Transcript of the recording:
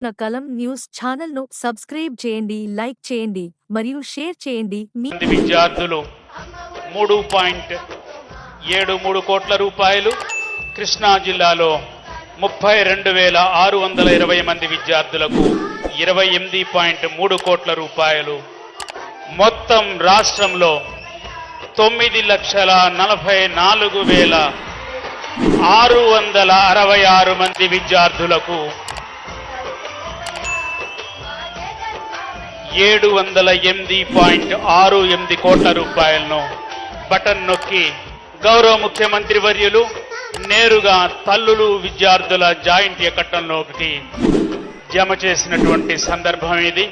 నా కలం న్యూస్ ఛానల్ను సబ్స్క్రైబ్ చేయండి, లైక్ చేయండి మరియు షేర్ చేయండి. విద్యార్థులు 3.73 కోట్ల రూపాయలు, కృష్ణా జిల్లాలో 32,620 మంది విద్యార్థులకు 28.3 కోట్ల రూపాయలు, మొత్తం రాష్ట్రంలో 9,44,666 మంది విద్యార్థులకు 708.68 కోట్ల రూపాయలను బటన్ నొక్కి గౌరవ ముఖ్యమంత్రి వర్యులు నేరుగా తల్లులు విద్యార్థుల జాయింట్ అకౌంట్లోకి జమ చేసినటువంటి సందర్భం ఇది.